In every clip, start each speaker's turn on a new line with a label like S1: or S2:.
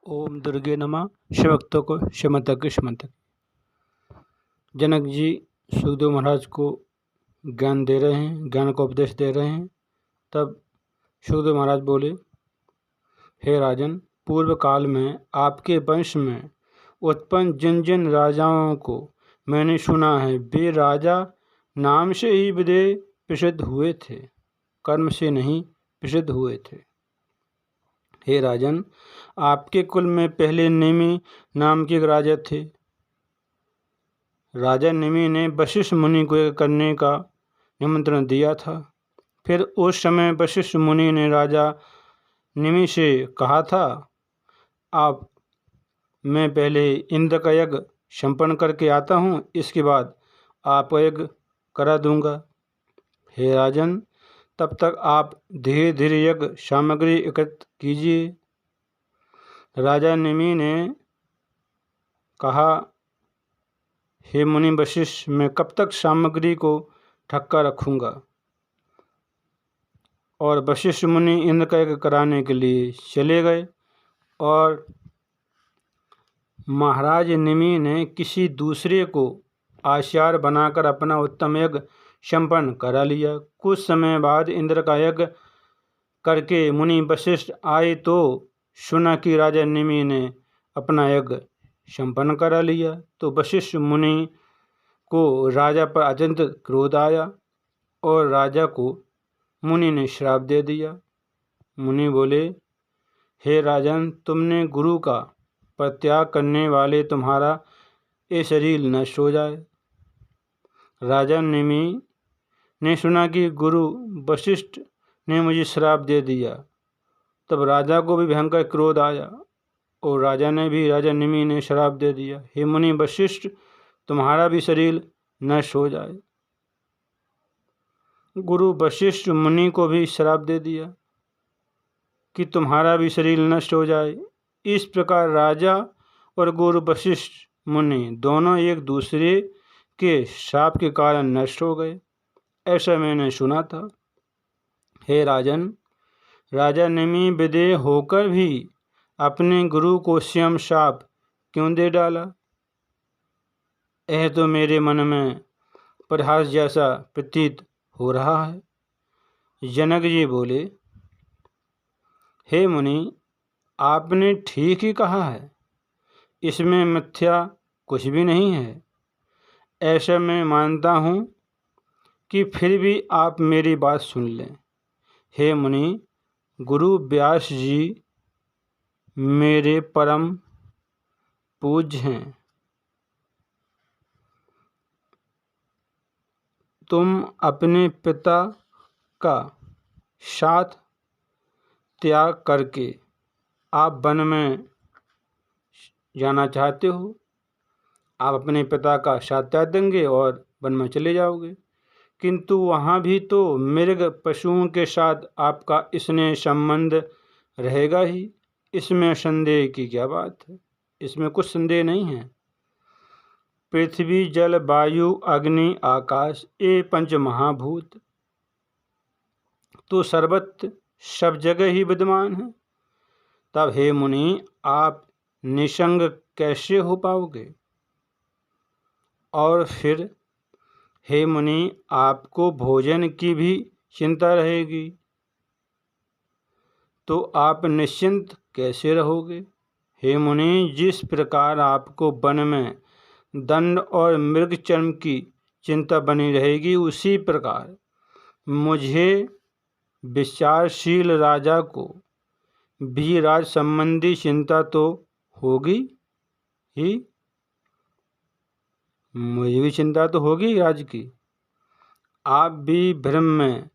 S1: ओम दुर्गे नमः। शिवभक्तों को शमतक शमतक। जनक जी सुखदेव महाराज को ज्ञान दे रहे हैं, ज्ञान को उपदेश दे रहे हैं। तब सुखदेव महाराज बोले, हे राजन, पूर्व काल में आपके वंश में उत्पन्न जिन जिन राजाओं को मैंने सुना है, वे राजा नाम से ही विदेह प्रसिद्ध हुए थे, कर्म से नहीं प्रसिद्ध हुए थे। हे राजन, आपके कुल में पहले निमि नाम के एक राजा थे। राजा निमि ने वशिष्ठ मुनि को यज्ञ करने का निमंत्रण दिया था। फिर उस समय वशिष्ठ मुनि ने राजा निमि से कहा था, आप मैं पहले इंद्र का यज्ञ संपन्न करके आता हूँ, इसके बाद आप यज्ञ करा दूंगा। हे राजन, तब तक आप धीरे धीरे यज्ञ सामग्री एकत्र कीजिए। राजा निमि ने कहा, हे मुनि वशिष्ठ, मैं कब तक सामग्री को ढक्का रखूँगा। और वशिष्ठ मुनि इंद्र का यज्ञ कराने के लिए चले गए और महाराज निमि ने किसी दूसरे को आचार्य बनाकर अपना उत्तम यज्ञ संपन्न करा लिया। कुछ समय बाद इंद्र का यज्ञ करके मुनि वशिष्ठ आए तो सुना कि राजा निमि ने अपना यज्ञ संपन्न करा लिया। तो वशिष्ठ मुनि को राजा पर अत्यंत क्रोध आया और राजा को मुनि ने श्राप दे दिया। मुनि बोले, हे राजन, तुमने गुरु का परित्याग करने वाले तुम्हारा ये शरीर नष्ट हो जाए। राजा निमि ने सुना कि गुरु वशिष्ठ ने मुझे श्राप दे दिया। तब राजा को भी भयंकर क्रोध आया और राजा निमि ने श्राप दे दिया, हे मुनि वशिष्ठ, तुम्हारा भी शरीर नष्ट हो जाए। गुरु वशिष्ठ मुनि को भी श्राप दे दिया कि तुम्हारा भी शरीर नष्ट हो जाए। इस प्रकार राजा और गुरु वशिष्ठ मुनि दोनों एक दूसरे के श्राप के कारण नष्ट हो गए, ऐसा मैंने सुना था। हे राजन, राजा निमि विदेह होकर भी अपने गुरु को स्वयं श्राप क्यों दे डाला? यह तो मेरे मन में परिहास जैसा प्रतीत हो रहा है। जनक जी बोले, हे मुनि, आपने ठीक ही कहा है, इसमें मिथ्या कुछ भी नहीं है। ऐसा मैं मानता हूँ कि फिर भी आप मेरी बात सुन लें। हे मुनि, गुरु व्यास जी मेरे परम पूज्य हैं। तुम अपने पिता का साथ त्याग करके आप वन में जाना चाहते हो। आप अपने पिता का साथ त्याग देंगे और वन में चले जाओगे, किंतु वहाँ भी तो मृग पशुओं के साथ आपका स्नेह संबंध रहेगा ही। इसमें संदेह की क्या बात है? इसमें कुछ संदेह नहीं है। पृथ्वी, जल, वायु, अग्नि, आकाश, ये पंच महाभूत तो सर्वत्र सब जगह ही विद्यमान है। तब हे मुनि, आप निसंग कैसे हो पाओगे? और फिर हे मुनि, आपको भोजन की भी चिंता रहेगी, तो आप निश्चिंत कैसे रहोगे? हे मुनि, जिस प्रकार आपको वन में दंड और मृग चर्म की चिंता बनी रहेगी, उसी प्रकार मुझे विचारशील राजा को भी राज संबंधी चिंता तो होगी ही। मुझे भी चिंता तो होगी राज की। आप भी भ्रम में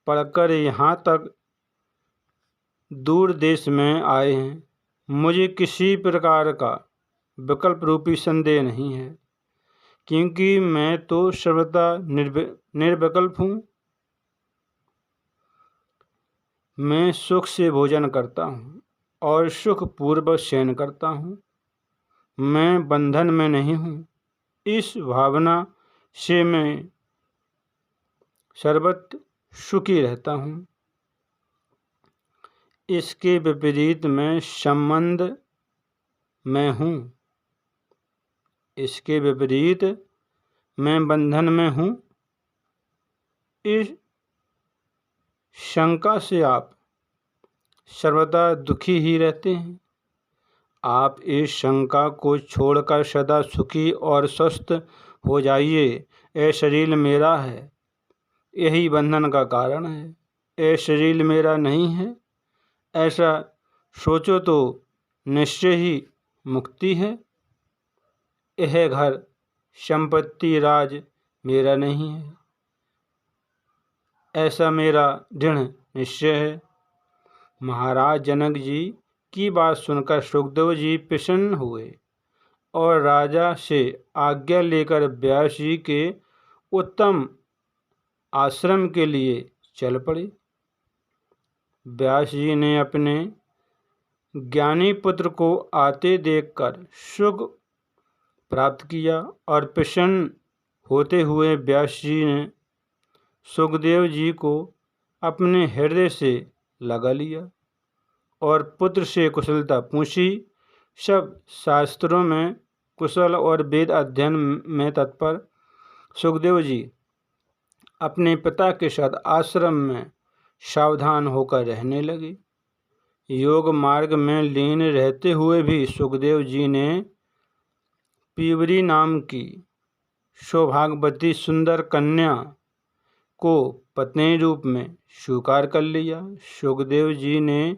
S1: पड़कर यहाँ तक दूर देश में आए हैं। मुझे किसी प्रकार का विकल्प रूपी संदेह नहीं है, क्योंकि मैं तो सर्वथा निर्विकल्प हूँ। मैं सुख से भोजन करता हूँ और सुख पूर्वक शयन करता हूँ। मैं बंधन में नहीं हूँ। इस भावना से मैं सर्वत्र सुखी रहता हूँ। इसके विपरीत में संबंध मैं हूँ, इसके विपरीत मैं बंधन में हूँ। इस शंका से आप सर्वदा दुखी ही रहते हैं। आप इस शंका को छोड़कर सदा सुखी और स्वस्थ हो जाइए। ये शरीर मेरा है, यही बंधन का कारण है। ये शरीर मेरा नहीं है, ऐसा सोचो तो निश्चय ही मुक्ति है। यह घर, संपत्ति, राज मेरा नहीं है, ऐसा मेरा दृढ़ निश्चय है। महाराज जनक जी की बात सुनकर सुखदेव जी प्रसन्न हुए और राजा से आज्ञा लेकर व्यास जी के उत्तम आश्रम के लिए चल पड़े। व्यास जी ने अपने ज्ञानी पुत्र को आते देखकर सुख प्राप्त किया और प्रसन्न होते हुए व्यास जी ने सुखदेव जी को अपने हृदय से लगा लिया और पुत्र से कुशलता पूछी। सब शास्त्रों में कुशल और वेद अध्ययन में तत्पर सुखदेव जी अपने पिता के साथ आश्रम में सावधान होकर रहने लगे। योग मार्ग में लीन रहते हुए भी सुखदेव जी ने पीवरी नाम की सौभाग्यवती सुंदर कन्या को पत्नी रूप में स्वीकार कर लिया। सुखदेव जी ने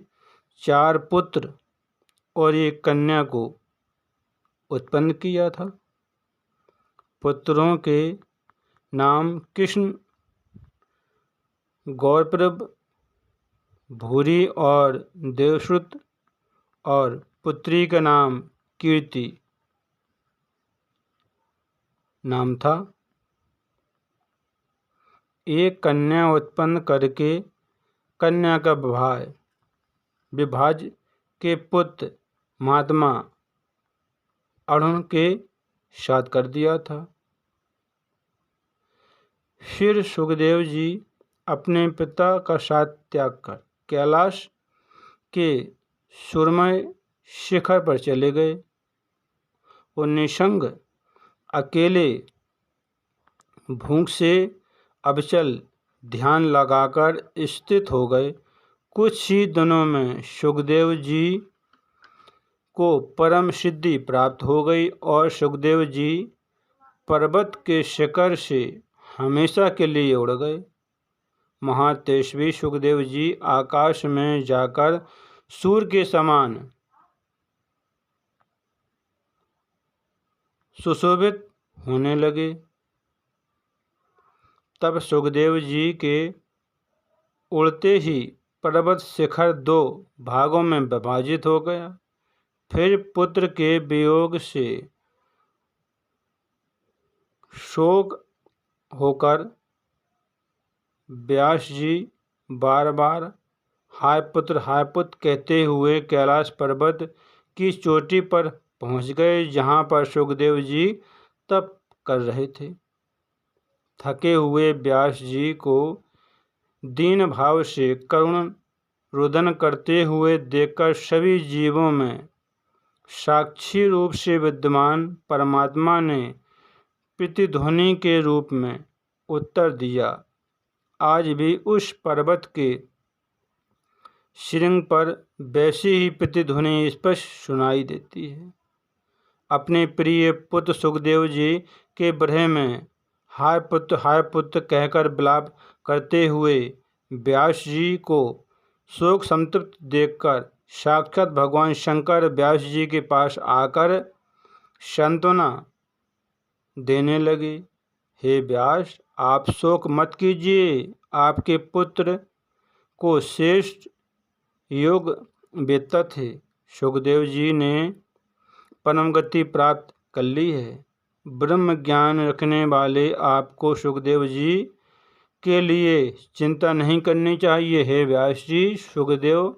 S1: 4 पुत्र और एक कन्या को उत्पन्न किया था। पुत्रों के नाम कृष्ण, गौरप्रभ, भूरी और देवश्रुत, और पुत्री का नाम कीर्ति नाम था। एक कन्या उत्पन्न करके कन्या का विभाज के पुत्र महात्मा अरुण के साथ कर दिया था। फिर सुखदेव जी अपने पिता का साथ त्याग कर कैलाश के सुरमय शिखर पर चले गए। वो निसंग अकेले भूख से अविचल ध्यान लगाकर स्थित हो गए। कुछ ही दिनों में सुखदेव जी को परम सिद्धि प्राप्त हो गई और सुखदेव जी पर्वत के शिखर से हमेशा के लिए उड़ गए। महातेजस्वी सुखदेव जी आकाश में जाकर सूर्य के समान सुशोभित होने लगे। तब सुखदेव जी के उड़ते ही पर्वत शिखर 2 भागों में विभाजित हो गया। फिर पुत्र के वियोग से शोक होकर व्यास जी बार बार हाय पुत्र कहते हुए कैलाश पर्वत की चोटी पर पहुंच गए, जहां पर सुखदेव जी तप कर रहे थे। थके हुए व्यास जी को दीन भाव से करुण रुदन करते हुए देखकर सभी जीवों में साक्षी रूप से विद्यमान परमात्मा ने प्रतिध्वनि के रूप में उत्तर दिया। आज भी उस पर्वत के श्रृंग पर वैसी ही प्रतिध्वनि स्पष्ट सुनाई देती है। अपने प्रिय पुत्र सुखदेव जी के विरह में हाय पुत्र कहकर विलाप करते हुए व्यास जी को शोक संतप्त देखकर साक्षात भगवान शंकर व्यास जी के पास आकर सांत्वना देने लगे। हे व्यास, आप शोक मत कीजिए, आपके पुत्र को श्रेष्ठ योग वेत्ता थे। सुखदेव जी ने परम गति प्राप्त कर ली है। ब्रह्म ज्ञान रखने वाले आपको सुखदेव जी के लिए चिंता नहीं करनी चाहिए। हे व्यास जी, सुखदेव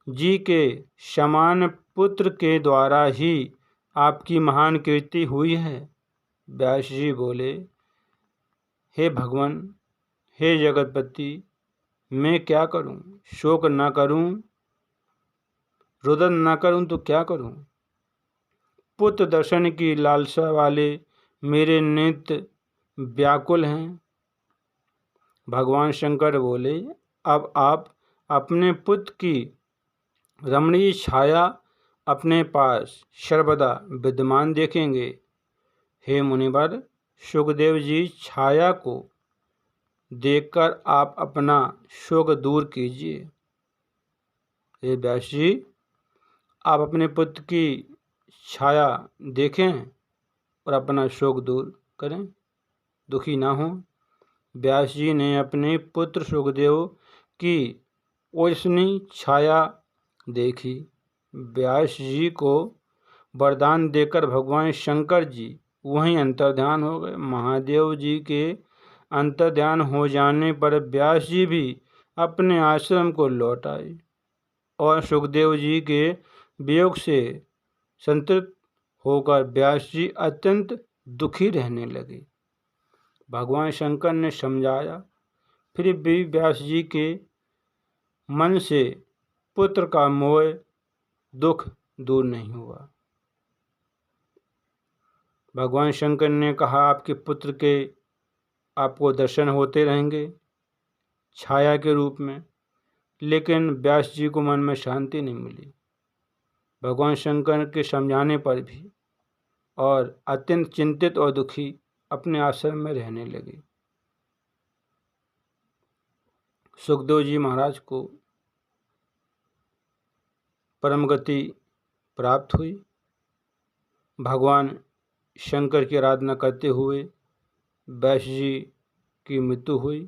S1: जी के समान पुत्र के द्वारा ही आपकी महान कीर्ति हुई है। व्यास जी बोले, हे भगवान, हे जगतपति, मैं क्या करूं? शोक न करूं, रुदन न करूं तो क्या करूं? पुत्र दर्शन की लालसा वाले मेरे नित्य व्याकुल हैं। भगवान शंकर बोले, अब आप अपने पुत्र की रमणीय छाया अपने पास सर्वदा विद्यमान देखेंगे। हे मुनिवर, सुखदेव जी, छाया को देखकर आप अपना शोक दूर कीजिए। हे व्यास जी, आप अपने पुत्र की छाया देखें और अपना शोक दूर करें, दुखी ना हों। व्यास जी ने अपने पुत्र सुखदेव की ओजस्वी छाया देखी। व्यास जी को वरदान देकर भगवान शंकर जी वहीं अंतर्ध्यान हो गए। महादेव जी के अंतर्ध्यान हो जाने पर व्यास जी भी अपने आश्रम को लौट आए और सुखदेव जी के वियोग से संतृप्त होकर व्यास जी अत्यंत दुखी रहने लगे। भगवान शंकर ने समझाया, फिर भी व्यास जी के मन से पुत्र का मोह दुख दूर नहीं हुआ। भगवान शंकर ने कहा, आपके पुत्र के आपको दर्शन होते रहेंगे छाया के रूप में, लेकिन व्यास जी को मन में शांति नहीं मिली। भगवान शंकर के समझाने पर भी और अत्यंत चिंतित और दुखी अपने आश्रम में रहने लगे। सुखदेव जी महाराज को परम गति प्राप्त हुई। भगवान शंकर की आराधना करते हुए व्यास जी की मृत्यु हुई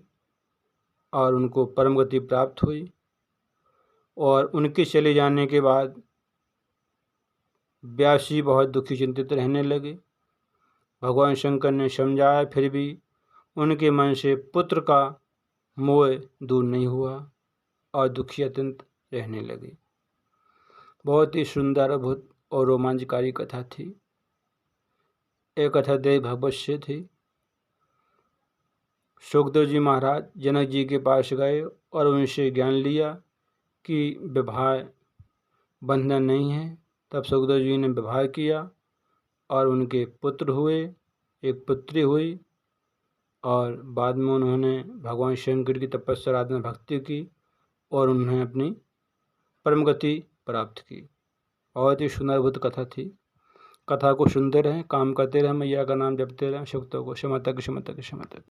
S1: और उनको परम गति प्राप्त हुई। और उनके चले जाने के बाद व्यास जी बहुत दुखी चिंतित रहने लगे। भगवान शंकर ने समझाया, फिर भी उनके मन से पुत्र का मोह दूर नहीं हुआ और दुखी अत्यंत रहने लगे। बहुत ही सुंदर, अद्भुत और रोमांचकारी कथा थी। एक कथा देवी भागवत से थी। सुखदेव जी महाराज जनक जी के पास गए और उनसे ज्ञान लिया कि विवाह बंधन नहीं है। तब सुखदेव जी ने विवाह किया और उनके पुत्र हुए, एक पुत्री हुई और बाद में उन्होंने भगवान शंकर की तपस्या आराधना भक्ति की और उन्होंने अपनी परम गति प्राप्त की। बहुत ही सुंदर अद्भुत कथा थी। कथा को सुनते रहें, काम करते रहें, मैया का नाम जपते रहें। शुक्तों को क्षमा तक।